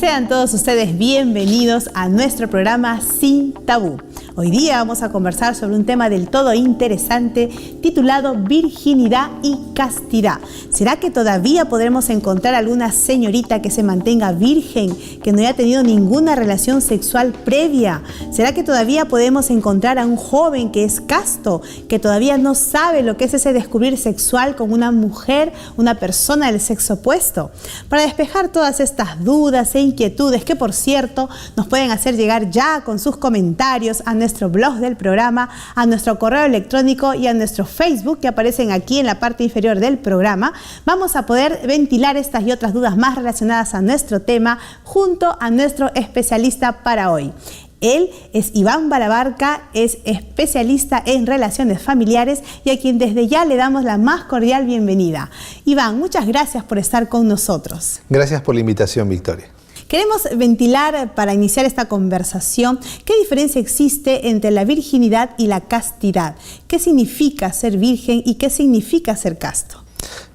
Sean todos ustedes bienvenidos a nuestro programa Sin Tabú. Hoy día vamos a conversar sobre un tema del todo interesante titulado virginidad y castidad. ¿Será que todavía podremos encontrar alguna señorita que se mantenga virgen, que no haya tenido ninguna relación sexual previa? ¿Será que todavía podemos encontrar a un joven que es casto, que todavía no sabe lo que es ese descubrir sexual con una mujer, una persona del sexo opuesto? Para despejar todas estas dudas e inquietudes que, por cierto, nos pueden hacer llegar ya con sus comentarios a nuestro blog del programa, a nuestro correo electrónico y a nuestro Facebook que aparecen aquí en la parte inferior del programa, vamos a poder ventilar estas y otras dudas más relacionadas a nuestro tema junto a nuestro especialista para hoy. Él es Iván Balabarca, es especialista en relaciones familiares y a quien desde ya le damos la más cordial bienvenida. Iván, muchas gracias por estar con nosotros. Gracias por la invitación, Victoria. Queremos ventilar para iniciar esta conversación qué diferencia existe entre la virginidad y la castidad. ¿Qué significa ser virgen y qué significa ser casto?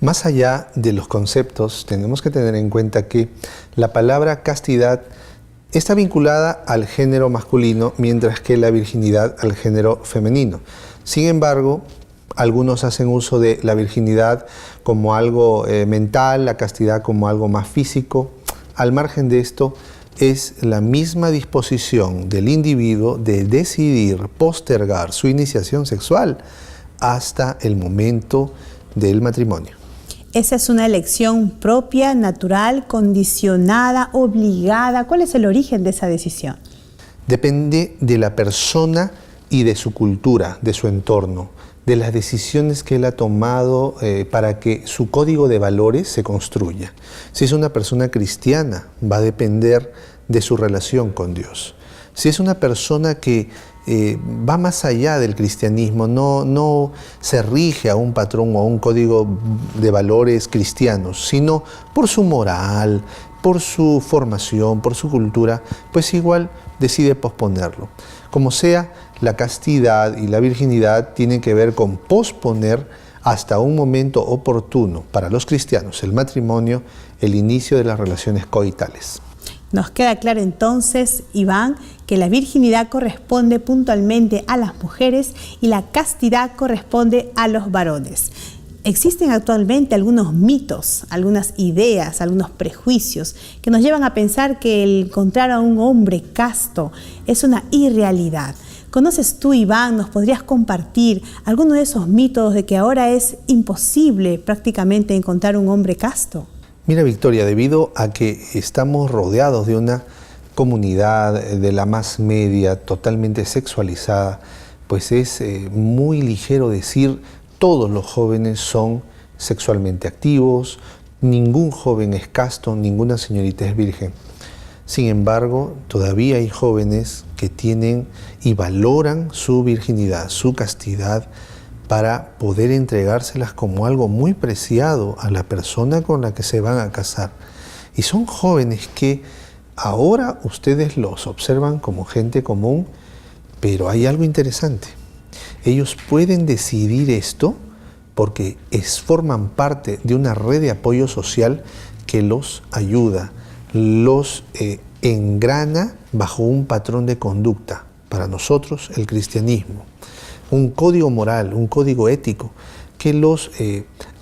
Más allá de los conceptos, tenemos que tener en cuenta que la palabra castidad está vinculada al género masculino, mientras que la virginidad al género femenino. Sin embargo, algunos hacen uso de la virginidad como algo mental, la castidad como algo más físico. Al margen de esto, es la misma disposición del individuo de decidir postergar su iniciación sexual hasta el momento del matrimonio. ¿Esa es una elección propia, natural, condicionada, obligada? ¿Cuál es el origen de esa decisión? Depende de la persona y de su cultura, de su entorno, de las decisiones que él ha tomado para que su código de valores se construya. Si es una persona cristiana, va a depender de su relación con Dios. Si es una persona que va más allá del cristianismo, no se rige a un patrón o a un código de valores cristianos, sino por su moral, por su formación, por su cultura, pues igual decide posponerlo. Como sea, la castidad y la virginidad tienen que ver con posponer hasta un momento oportuno para los cristianos, el matrimonio, el inicio de las relaciones coitales. Nos queda claro entonces, Iván, que la virginidad corresponde puntualmente a las mujeres y la castidad corresponde a los varones. Existen actualmente algunos mitos, algunas ideas, algunos prejuicios que nos llevan a pensar que el encontrar a un hombre casto es una irrealidad. ¿Conoces tú, Iván? ¿Nos podrías compartir alguno de esos mitos de que ahora es imposible prácticamente encontrar un hombre casto? Mira, Victoria, debido a que estamos rodeados de una comunidad de la más media, totalmente sexualizada, pues es muy ligero decir todos los jóvenes son sexualmente activos, ningún joven es casto, ninguna señorita es virgen. Sin embargo, todavía hay jóvenes que tienen y valoran su virginidad, su castidad, para poder entregárselas como algo muy preciado a la persona con la que se van a casar. Y son jóvenes que ahora ustedes los observan como gente común, pero hay algo interesante. Ellos pueden decidir esto porque forman parte de una red de apoyo social que los ayuda, los engrana bajo un patrón de conducta. Para nosotros, el cristianismo. Un código moral, un código ético que los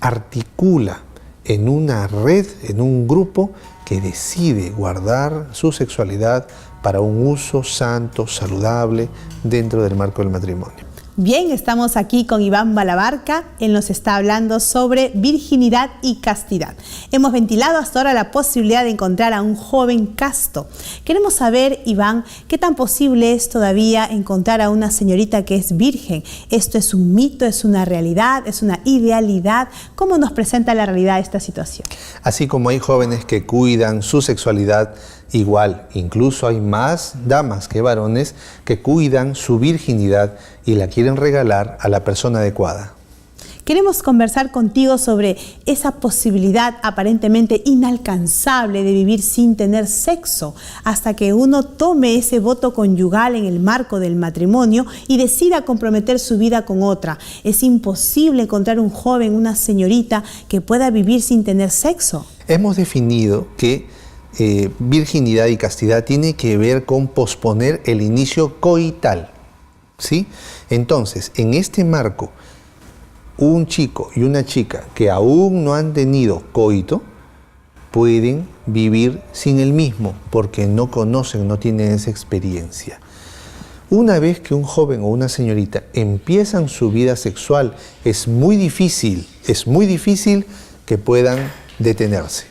articula en una red, en un grupo que decide guardar su sexualidad para un uso santo, saludable, dentro del marco del matrimonio. Bien, estamos aquí con Iván Balabarca. Él nos está hablando sobre virginidad y castidad. Hemos ventilado hasta ahora la posibilidad de encontrar a un joven casto. Queremos saber, Iván, qué tan posible es todavía encontrar a una señorita que es virgen. ¿Esto es un mito, es una realidad, es una idealidad? ¿Cómo nos presenta la realidad esta situación? Así como hay jóvenes que cuidan su sexualidad, igual, incluso hay más damas que varones que cuidan su virginidad y la quieren regalar a la persona adecuada. Queremos conversar contigo sobre esa posibilidad aparentemente inalcanzable de vivir sin tener sexo hasta que uno tome ese voto conyugal en el marco del matrimonio y decida comprometer su vida con otra. Es imposible encontrar un joven, una señorita que pueda vivir sin tener sexo. Hemos definido que virginidad y castidad tiene que ver con posponer el inicio coital, ¿sí? Entonces, en este marco, un chico y una chica que aún no han tenido coito pueden vivir sin el mismo porque no conocen, no tienen esa experiencia. Una vez que un joven o una señorita empiezan su vida sexual, es muy difícil que puedan detenerse.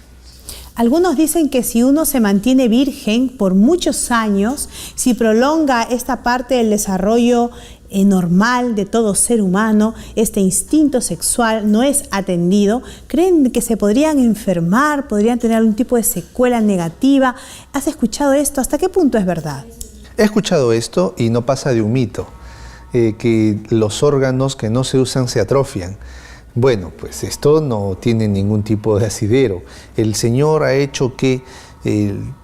Algunos dicen que si uno se mantiene virgen por muchos años, si prolonga esta parte del desarrollo normal de todo ser humano, este instinto sexual no es atendido, creen que se podrían enfermar, podrían tener algún tipo de secuela negativa. ¿Has escuchado esto? ¿Hasta qué punto es verdad? He escuchado esto y no pasa de un mito, que los órganos que no se usan se atrofian. Bueno, pues esto no tiene ningún tipo de asidero. El Señor ha hecho que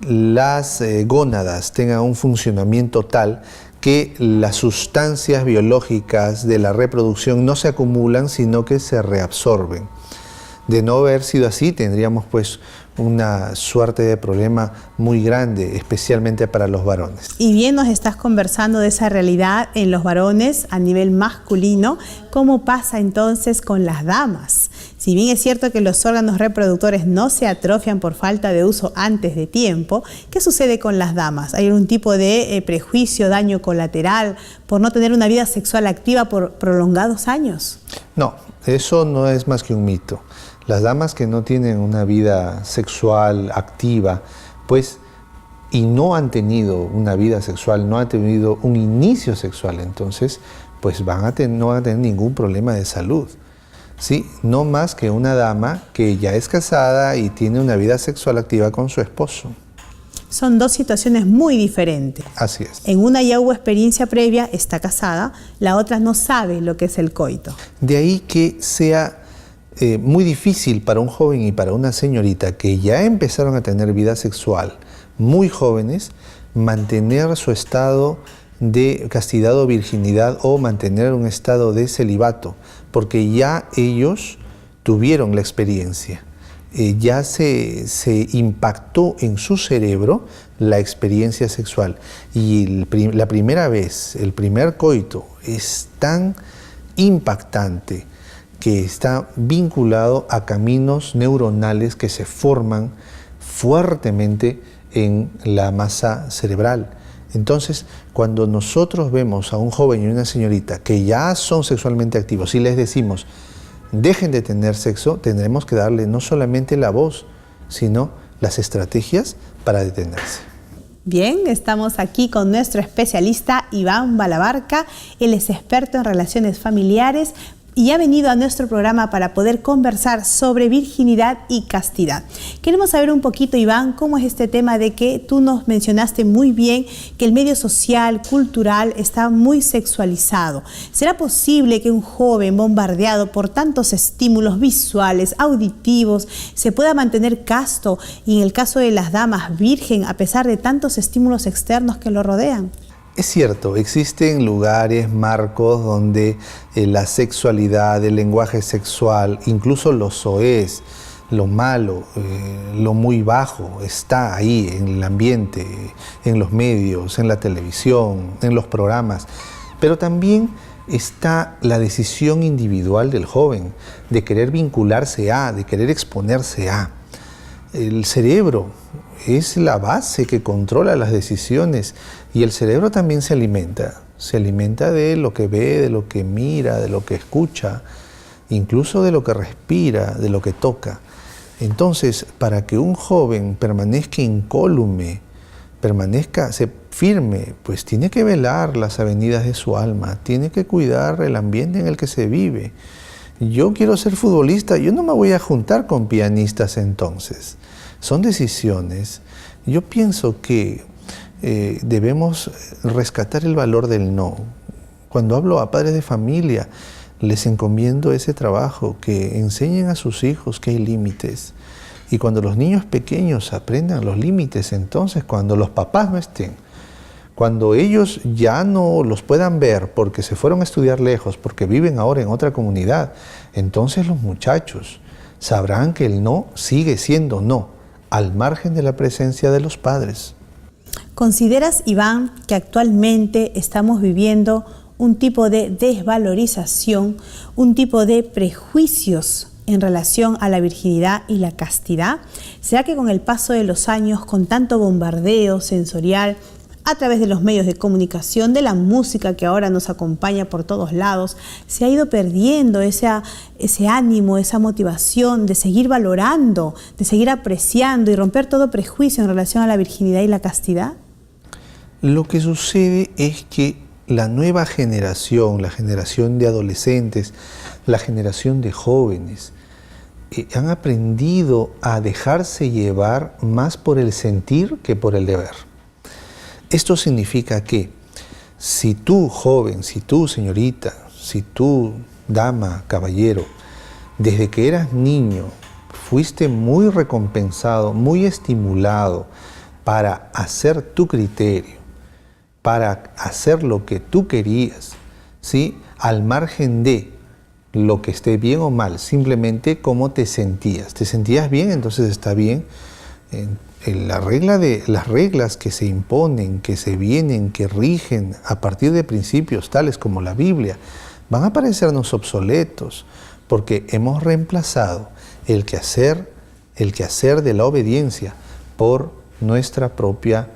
las gónadas tengan un funcionamiento tal que las sustancias biológicas de la reproducción no se acumulan, sino que se reabsorben. De no haber sido así, tendríamos pues una suerte de problema muy grande, especialmente para los varones. Y bien nos estás conversando de esa realidad en los varones a nivel masculino. ¿Cómo pasa entonces con las damas? Si bien es cierto que los órganos reproductores no se atrofian por falta de uso antes de tiempo, ¿qué sucede con las damas? ¿Hay algún tipo de prejuicio, daño colateral por no tener una vida sexual activa por prolongados años? No, eso no es más que un mito. Las damas que no tienen una vida sexual activa, pues, y no han tenido una vida sexual, no han tenido un inicio sexual, entonces, pues no van a tener ningún problema de salud. ¿Sí? No más que una dama que ya es casada y tiene una vida sexual activa con su esposo. Son dos situaciones muy diferentes. Así es. En una ya hubo experiencia previa, está casada, la otra no sabe lo que es el coito. De ahí que sea muy difícil para un joven y para una señorita que ya empezaron a tener vida sexual muy jóvenes, mantener su estado de castidad o virginidad o mantener un estado de celibato, porque ya ellos tuvieron la experiencia, ya se impactó en su cerebro la experiencia sexual y la primera vez, el primer coito es tan impactante que está vinculado a caminos neuronales que se forman fuertemente en la masa cerebral. Entonces, cuando nosotros vemos a un joven y una señorita que ya son sexualmente activos y les decimos, dejen de tener sexo, tendremos que darle no solamente la voz, sino las estrategias para detenerse. Bien, estamos aquí con nuestro especialista Iván Balabarca. Él es experto en relaciones familiares y ha venido a nuestro programa para poder conversar sobre virginidad y castidad. Queremos saber un poquito, Iván, cómo es este tema de que tú nos mencionaste muy bien que el medio social, cultural, está muy sexualizado. ¿Será posible que un joven bombardeado por tantos estímulos visuales, auditivos, se pueda mantener casto y en el caso de las damas virgen a pesar de tantos estímulos externos que lo rodean? Es cierto, existen lugares, marcos donde la sexualidad, el lenguaje sexual, incluso los soez, lo malo, lo muy bajo, está ahí en el ambiente, en los medios, en la televisión, en los programas. Pero también está la decisión individual del joven de querer vincularse a, de querer exponerse a. El cerebro es la base que controla las decisiones y el cerebro también se alimenta de lo que ve, de lo que mira, de lo que escucha, incluso de lo que respira, de lo que toca. Entonces, para que un joven permanezca incólume, permanezca firme, pues tiene que velar las avenidas de su alma, tiene que cuidar el ambiente en el que se vive. Yo quiero ser futbolista, yo no me voy a juntar con pianistas entonces. Son decisiones. Yo pienso que debemos rescatar el valor del no. Cuando hablo a padres de familia, les encomiendo ese trabajo, que enseñen a sus hijos que hay límites. Y cuando los niños pequeños aprendan los límites, entonces cuando los papás no estén, cuando ellos ya no los puedan ver porque se fueron a estudiar lejos, porque viven ahora en otra comunidad, entonces los muchachos sabrán que el no sigue siendo no, al margen de la presencia de los padres. ¿Consideras, Iván, que actualmente estamos viviendo un tipo de desvalorización, un tipo de prejuicios en relación a la virginidad y la castidad? ¿Será que con el paso de los años, con tanto bombardeo sensorial, a través de los medios de comunicación, de la música que ahora nos acompaña por todos lados, se ha ido perdiendo ese ánimo, esa motivación de seguir valorando, de seguir apreciando y romper todo prejuicio en relación a la virginidad y la castidad? Lo que sucede es que la nueva generación, la generación de adolescentes, la generación de jóvenes, han aprendido a dejarse llevar más por el sentir que por el deber. Esto significa que si tú, joven, si tú, señorita, si tú, dama, caballero, desde que eras niño, fuiste muy recompensado, muy estimulado para hacer tu criterio, para hacer lo que tú querías, ¿sí? Al margen de lo que esté bien o mal, simplemente cómo te sentías. ¿Te sentías bien? Entonces está bien. Las reglas que se imponen, que se vienen, que rigen a partir de principios tales como la Biblia, van a parecernos obsoletos, porque hemos reemplazado el quehacer de la obediencia por nuestra propia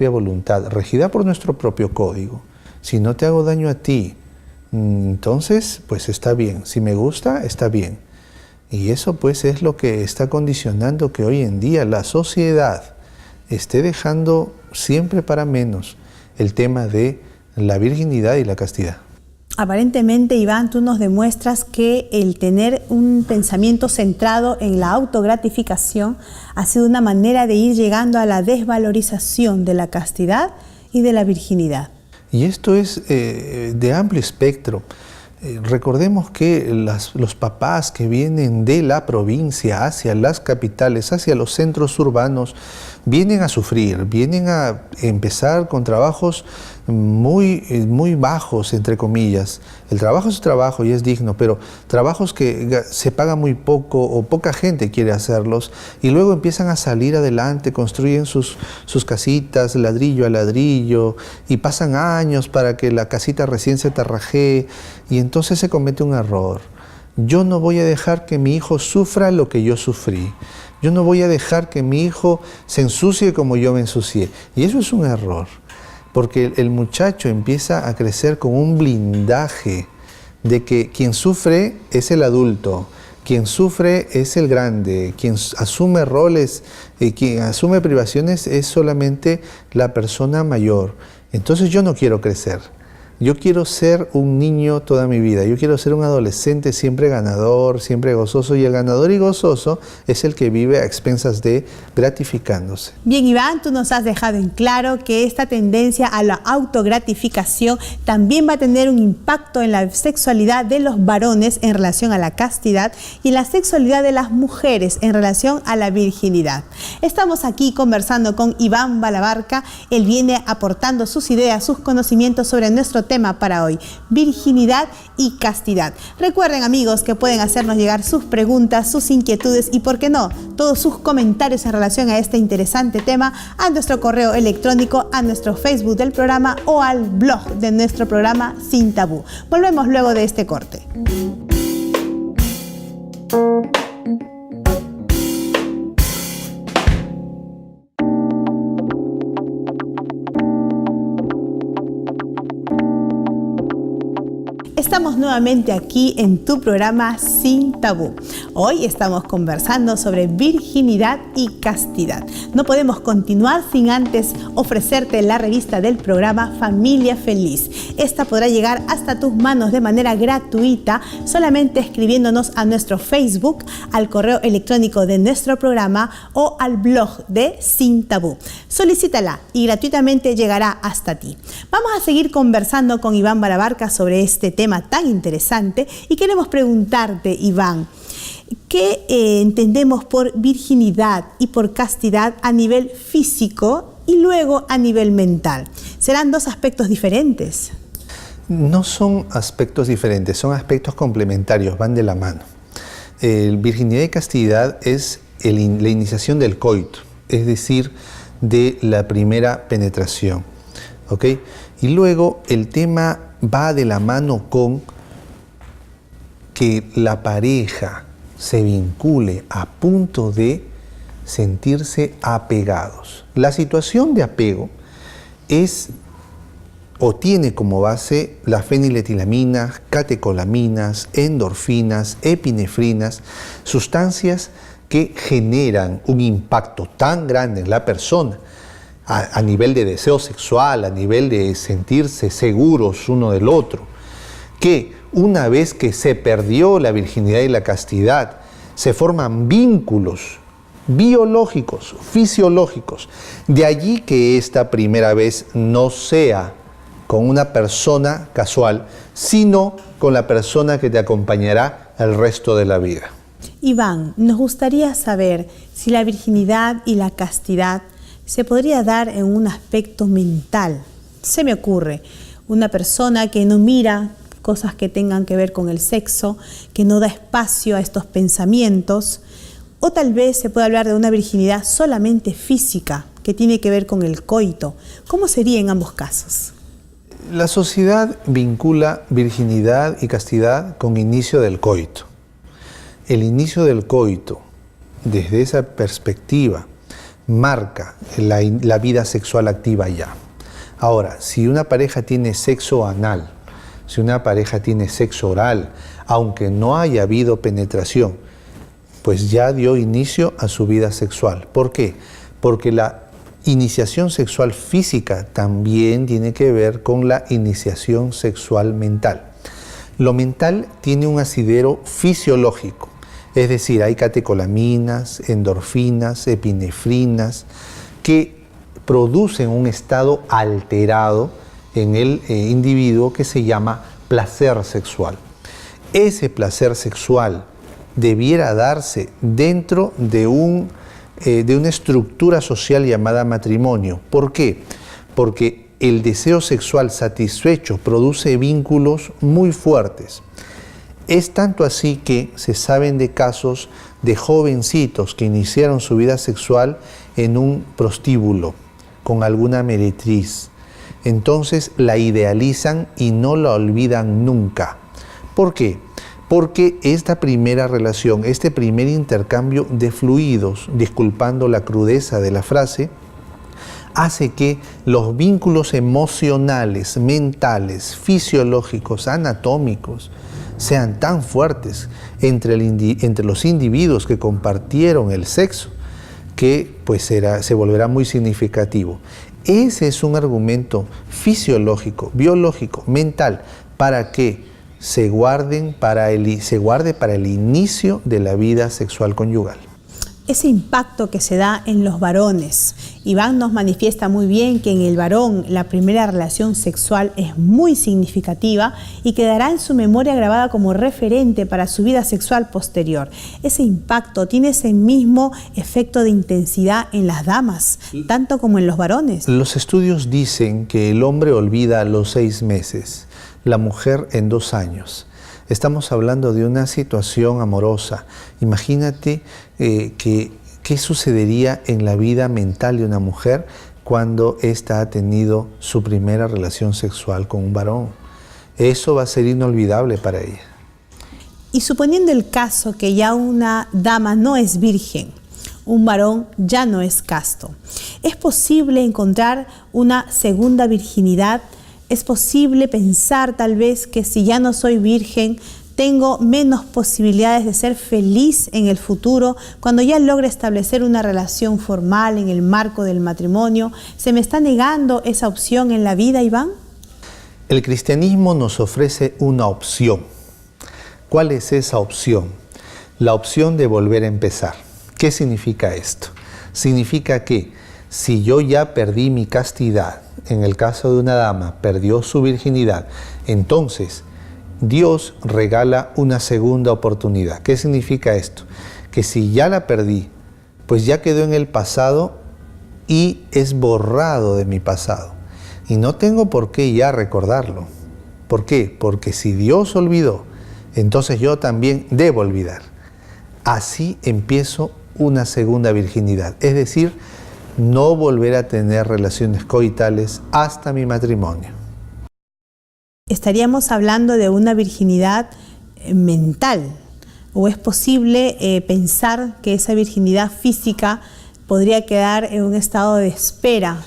voluntad, regida por nuestro propio código. Si no te hago daño a ti, entonces pues está bien. Si me gusta, está bien. Y eso pues es lo que está condicionando que hoy en día la sociedad esté dejando siempre para menos el tema de la virginidad y la castidad. Aparentemente, Iván, tú nos demuestras que el tener un pensamiento centrado en la autogratificación ha sido una manera de ir llegando a la desvalorización de la castidad y de la virginidad. Y esto es de amplio espectro. Recordemos que los papás que vienen de la provincia hacia las capitales, hacia los centros urbanos, vienen a sufrir, vienen a empezar con trabajos muy bajos, entre comillas. El trabajo es trabajo y es digno, pero trabajos que se paga muy poco o poca gente quiere hacerlos, y luego empiezan a salir adelante, construyen sus casitas ladrillo a ladrillo, y pasan años para que la casita recién se tarrajee, y entonces se comete un error. Yo no voy a dejar que mi hijo sufra lo que yo sufrí. Yo no voy a dejar que mi hijo se ensucie como yo me ensucié. Y eso es un error, porque el muchacho empieza a crecer con un blindaje de que quien sufre es el adulto, quien sufre es el grande, quien asume roles, quien asume privaciones es solamente la persona mayor. Entonces yo no quiero crecer. Yo quiero ser un niño toda mi vida, yo quiero ser un adolescente siempre ganador, siempre gozoso, y el ganador y gozoso es el que vive a expensas de gratificándose. Bien, Iván, tú nos has dejado en claro que esta tendencia a la autogratificación también va a tener un impacto en la sexualidad de los varones en relación a la castidad y en la sexualidad de las mujeres en relación a la virginidad. Estamos aquí conversando con Iván Balabarca. Él viene aportando sus ideas, sus conocimientos sobre nuestro tema para hoy, virginidad y castidad. Recuerden, amigos, que pueden hacernos llegar sus preguntas, sus inquietudes y, por qué no, todos sus comentarios en relación a este interesante tema a nuestro correo electrónico, a nuestro Facebook del programa o al blog de nuestro programa Sin Tabú. Volvemos luego de este corte. Estamos nuevamente aquí en tu programa Sin Tabú. Hoy estamos conversando sobre virginidad y castidad. No podemos continuar sin antes ofrecerte la revista del programa Familia Feliz. Esta podrá llegar hasta tus manos de manera gratuita solamente escribiéndonos a nuestro Facebook, al correo electrónico de nuestro programa o al blog de Sin Tabú. Solicítala y gratuitamente llegará hasta ti. Vamos a seguir conversando con Iván Balabarca sobre este tema tan interesante y queremos preguntarte, Iván, ¿qué entendemos por virginidad y por castidad a nivel físico y luego a nivel mental? ¿Serán dos aspectos diferentes? No son aspectos diferentes, son aspectos complementarios, van de la mano. Virginidad y castidad es la iniciación del coito, es decir, de la primera penetración, ¿ok? Y luego el tema va de la mano con que la pareja se vincule a punto de sentirse apegados. La situación de apego es o tiene como base las feniletilaminas, catecolaminas, endorfinas, epinefrinas, sustancias que generan un impacto tan grande en la persona a nivel de deseo sexual, a nivel de sentirse seguros uno del otro, que una vez que se perdió la virginidad y la castidad, se forman vínculos biológicos, fisiológicos. De allí que esta primera vez no sea con una persona casual, sino con la persona que te acompañará el resto de la vida. Iván, nos gustaría saber si la virginidad y la castidad se podría dar en un aspecto mental. Se me ocurre, una persona que no mira cosas que tengan que ver con el sexo, que no da espacio a estos pensamientos, o tal vez se puede hablar de una virginidad solamente física, que tiene que ver con el coito. ¿Cómo sería en ambos casos? La sociedad vincula virginidad y castidad con inicio del coito. El inicio del coito, desde esa perspectiva, marca la vida sexual activa ya. Ahora, si una pareja tiene sexo anal, si una pareja tiene sexo oral, aunque no haya habido penetración, pues ya dio inicio a su vida sexual. ¿Por qué? Porque la iniciación sexual física también tiene que ver con la iniciación sexual mental. Lo mental tiene un asidero fisiológico, es decir, hay catecolaminas, endorfinas, epinefrinas, que producen un estado alterado en el individuo que se llama placer sexual. Ese placer sexual debiera darse dentro de una estructura social llamada matrimonio. ¿Por qué? Porque el deseo sexual satisfecho produce vínculos muy fuertes. Es tanto así que se saben de casos de jovencitos que iniciaron su vida sexual en un prostíbulo, con alguna meretriz. Entonces la idealizan y no la olvidan nunca. ¿Por qué? Porque esta primera relación, este primer intercambio de fluidos, disculpando la crudeza de la frase, hace que los vínculos emocionales, mentales, fisiológicos, anatómicos, sean tan fuertes entre los individuos que compartieron el sexo, que pues se volverá muy significativo. Ese es un argumento fisiológico, biológico, mental, para que se guarde para el inicio de la vida sexual conyugal. Ese impacto que se da en los varones. Iván nos manifiesta muy bien que en el varón la primera relación sexual es muy significativa y quedará en su memoria grabada como referente para su vida sexual posterior. Ese impacto tiene ese mismo efecto de intensidad en las damas, tanto como en los varones. Los estudios dicen que el hombre olvida a los 6 meses, la mujer en 2 años. Estamos hablando de una situación amorosa. Imagínate qué sucedería en la vida mental de una mujer cuando ésta ha tenido su primera relación sexual con un varón. Eso va a ser inolvidable para ella. Y suponiendo el caso que ya una dama no es virgen, un varón ya no es casto, ¿es posible encontrar una segunda virginidad? ¿Es posible pensar tal vez que si ya no soy virgen, tengo menos posibilidades de ser feliz en el futuro cuando ya logre establecer una relación formal en el marco del matrimonio? ¿Se me está negando esa opción en la vida, Iván? El cristianismo nos ofrece una opción. ¿Cuál es esa opción? La opción de volver a empezar. ¿Qué significa esto? Significa que si yo ya perdí mi castidad, en el caso de una dama perdió su virginidad, entonces Dios regala una segunda oportunidad. ¿Qué significa esto? Que si ya la perdí, pues ya quedó en el pasado y es borrado de mi pasado. Y no tengo por qué ya recordarlo. ¿Por qué? Porque si Dios olvidó, entonces yo también debo olvidar. Así empiezo una segunda virginidad, es decir, no volver a tener relaciones coitales hasta mi matrimonio. Estaríamos hablando de una virginidad mental, ¿o es posible pensar que esa virginidad física podría quedar en un estado de espera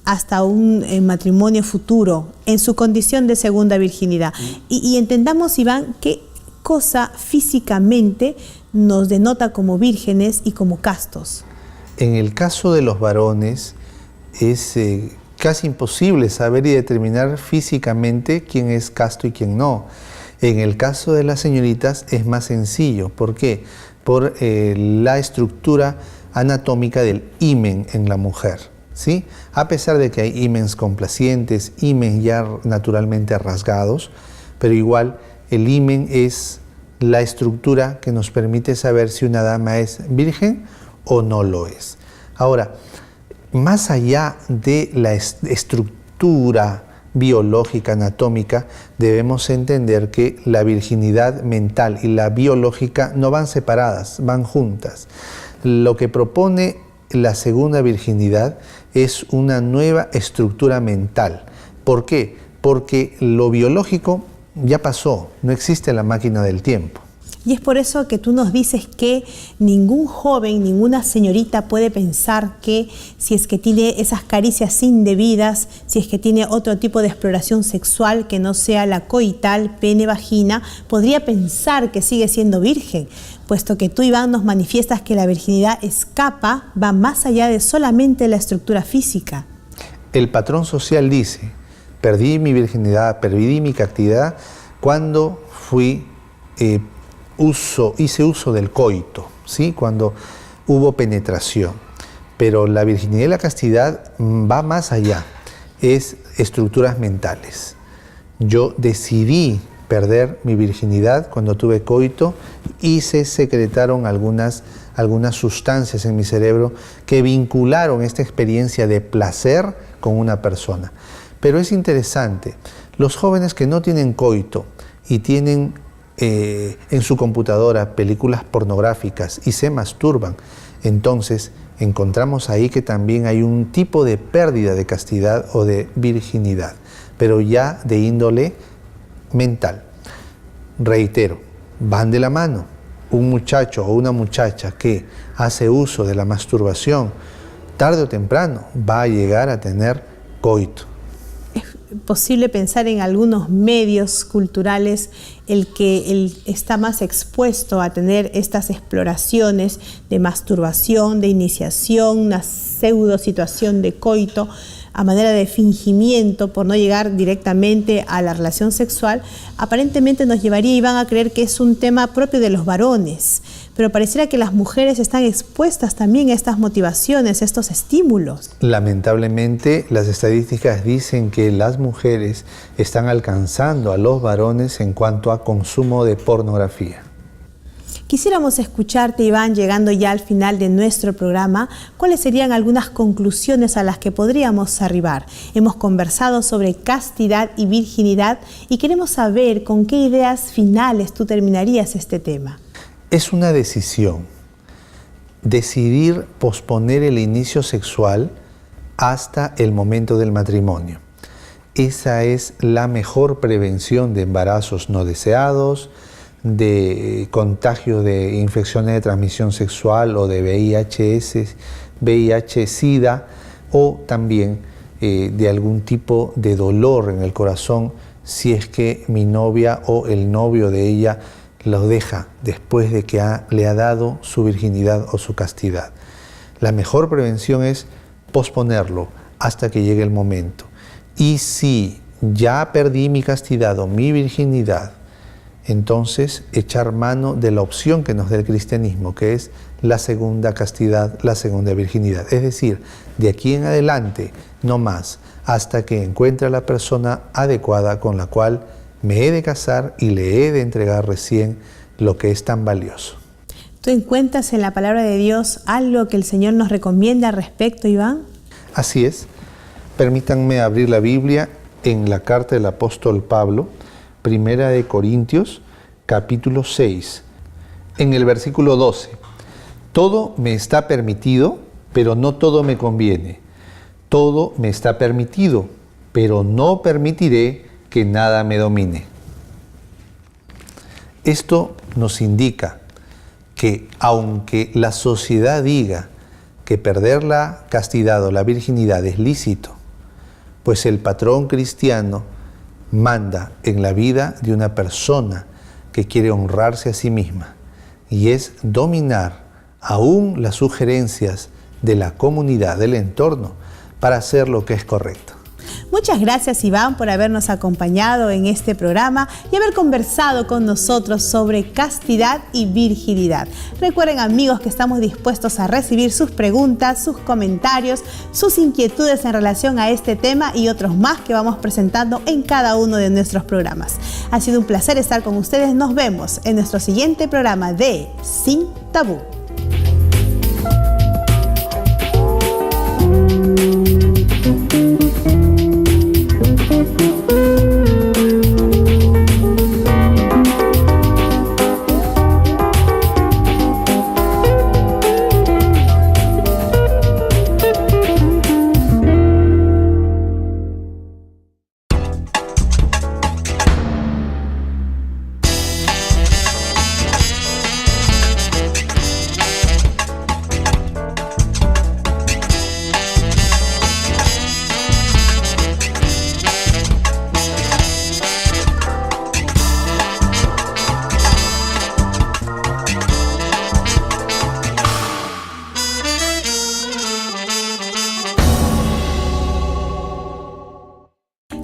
hasta un matrimonio futuro en su condición de segunda virginidad? Y entendamos, Iván, qué cosa físicamente nos denota como vírgenes y como castos. En el caso de los varones es casi imposible saber y determinar físicamente quién es casto y quién no. En el caso de las señoritas es más sencillo. ¿Por qué? Por la estructura anatómica del himen en la mujer, ¿sí? A pesar de que hay himens complacientes, himens ya naturalmente rasgados, pero igual el himen es la estructura que nos permite saber si una dama es virgen o no lo es. Ahora, más allá de la estructura biológica, anatómica, debemos entender que la virginidad mental y la biológica no van separadas, van juntas. Lo que propone la segunda virginidad es una nueva estructura mental. ¿Por qué? Porque lo biológico ya pasó, no existe la máquina del tiempo. Y es por eso que tú nos dices que ningún joven, ninguna señorita puede pensar que si es que tiene esas caricias indebidas, si es que tiene otro tipo de exploración sexual que no sea la coital, pene, vagina, podría pensar que sigue siendo virgen, puesto que tú, Iván, nos manifiestas que la virginidad escapa, va más allá de solamente la estructura física. El patrón social dice: perdí mi virginidad, perdí mi castidad cuando hice uso del coito, ¿sí? Cuando hubo penetración. Pero la virginidad y la castidad va más allá, es estructuras mentales. Yo decidí perder mi virginidad cuando tuve coito y se secretaron algunas sustancias en mi cerebro que vincularon esta experiencia de placer con una persona. Pero es interesante, los jóvenes que no tienen coito y tienen en su computadora películas pornográficas y se masturban, entonces encontramos ahí que también hay un tipo de pérdida de castidad o de virginidad, pero ya de índole mental. Reitero, van de la mano. Un muchacho o una muchacha que hace uso de la masturbación, tarde o temprano va a llegar a tener coito. Posible pensar en algunos medios culturales el que él está más expuesto a tener estas exploraciones de masturbación, de iniciación, una pseudo situación de coito a manera de fingimiento por no llegar directamente a la relación sexual, aparentemente nos llevaría, Iván, a creer que es un tema propio de los varones, pero pareciera que las mujeres están expuestas también a estas motivaciones, a estos estímulos. Lamentablemente, las estadísticas dicen que las mujeres están alcanzando a los varones en cuanto a consumo de pornografía. Quisiéramos escucharte, Iván, llegando ya al final de nuestro programa, ¿cuáles serían algunas conclusiones a las que podríamos arribar? Hemos conversado sobre castidad y virginidad y queremos saber con qué ideas finales tú terminarías este tema. Es una decisión. Decidir posponer el inicio sexual hasta el momento del matrimonio. Esa es la mejor prevención de embarazos no deseados, de contagio de infecciones de transmisión sexual o de VIH-Sida o también de algún tipo de dolor en el corazón si es que mi novia o el novio de ella lo deja después de que le ha dado su virginidad o su castidad. La mejor prevención es posponerlo hasta que llegue el momento. Y si ya perdí mi castidad o mi virginidad, entonces echar mano de la opción que nos da el cristianismo, que es la segunda castidad, la segunda virginidad. Es decir, de aquí en adelante, no más, hasta que encuentre a la persona adecuada con la cual me he de casar y le he de entregar recién lo que es tan valioso. ¿Tú encuentras en la palabra de Dios algo que el Señor nos recomienda al respecto, Iván? Así es. Permítanme abrir la Biblia en la carta del apóstol Pablo, Primera de Corintios, capítulo 6, en el versículo 12. Todo me está permitido, pero no todo me conviene. Todo me está permitido, pero no permitiré que nada me domine. Esto nos indica que aunque la sociedad diga que perder la castidad o la virginidad es lícito, pues el patrón cristiano manda en la vida de una persona que quiere honrarse a sí misma, y es dominar aún las sugerencias de la comunidad, del entorno, para hacer lo que es correcto. Muchas gracias, Iván, por habernos acompañado en este programa y haber conversado con nosotros sobre castidad y virginidad. Recuerden, amigos, que estamos dispuestos a recibir sus preguntas, sus comentarios, sus inquietudes en relación a este tema y otros más que vamos presentando en cada uno de nuestros programas. Ha sido un placer estar con ustedes. Nos vemos en nuestro siguiente programa de Sin Tabú.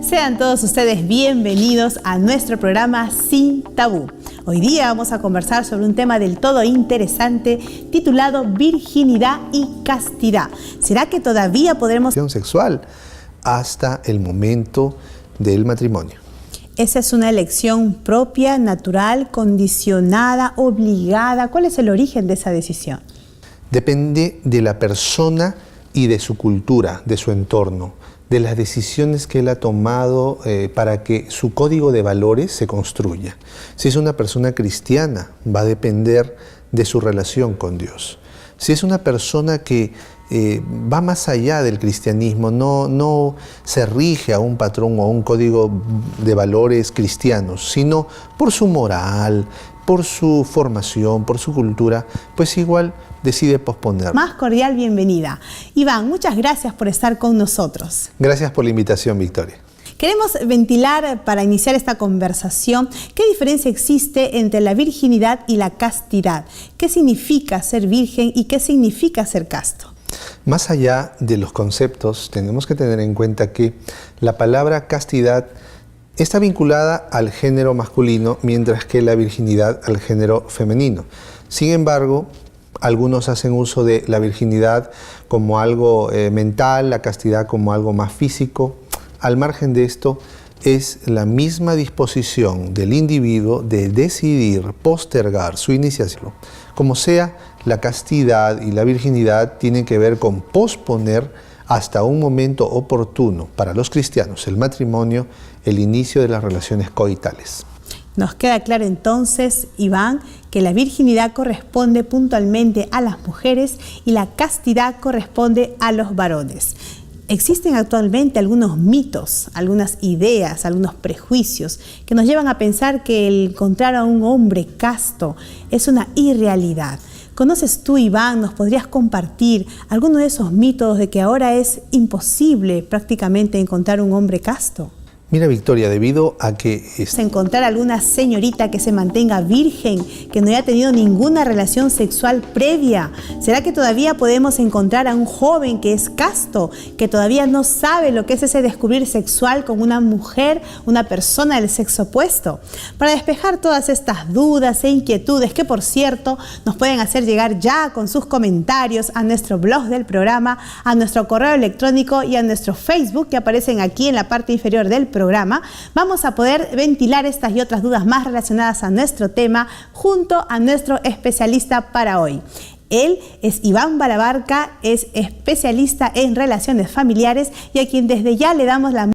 Sean todos ustedes bienvenidos a nuestro programa Sin Tabú. Hoy día vamos a conversar sobre un tema del todo interesante titulado virginidad y castidad. ¿Será que todavía podremos Sexual hasta el momento del matrimonio? ¿Esa es una elección propia, natural, condicionada, obligada? ¿Cuál es el origen de esa decisión? Depende de la persona y de su cultura, de su entorno, de las decisiones que él ha tomado para que su código de valores se construya. Si es una persona cristiana, va a depender de su relación con Dios. Si es una persona que va más allá del cristianismo, no se rige a un patrón o a un código de valores cristianos, sino por su moral, por su formación, por su cultura, pues igual decide posponer. Más cordial bienvenida. Iván, muchas gracias por estar con nosotros. Gracias por la invitación, Victoria. Queremos ventilar para iniciar esta conversación qué diferencia existe entre la virginidad y la castidad. ¿Qué significa ser virgen y qué significa ser casto? Más allá de los conceptos, tenemos que tener en cuenta que la palabra castidad está vinculada al género masculino, mientras que la virginidad al género femenino. Sin embargo, algunos hacen uso de la virginidad como algo mental, la castidad como algo más físico. Al margen de esto, es la misma disposición del individuo de decidir postergar su iniciación. Como sea, la castidad y la virginidad tienen que ver con posponer hasta un momento oportuno para los cristianos, el matrimonio, el inicio de las relaciones coitales. Nos queda claro entonces, Iván, que la virginidad corresponde puntualmente a las mujeres y la castidad corresponde a los varones. Existen actualmente algunos mitos, algunas ideas, algunos prejuicios que nos llevan a pensar que el encontrar a un hombre casto es una irrealidad. ¿Conoces tú, Iván? ¿Nos podrías compartir alguno de esos mitos de que ahora es imposible prácticamente encontrar un hombre casto? Mira, Victoria, debido a que encontrar alguna señorita que se mantenga virgen, que no haya tenido ninguna relación sexual previa. ¿Será que todavía podemos encontrar a un joven que es casto, que todavía no sabe lo que es ese descubrir sexual con una mujer, una persona del sexo opuesto? Para despejar todas estas dudas e inquietudes, que por cierto nos pueden hacer llegar ya con sus comentarios a nuestro blog del programa, a nuestro correo electrónico y a nuestro Facebook que aparecen aquí en la parte inferior del programa, vamos a poder ventilar estas y otras dudas más relacionadas a nuestro tema junto a nuestro especialista para hoy. Él es Iván Balabarca, es especialista en relaciones familiares y a quien desde ya le damos la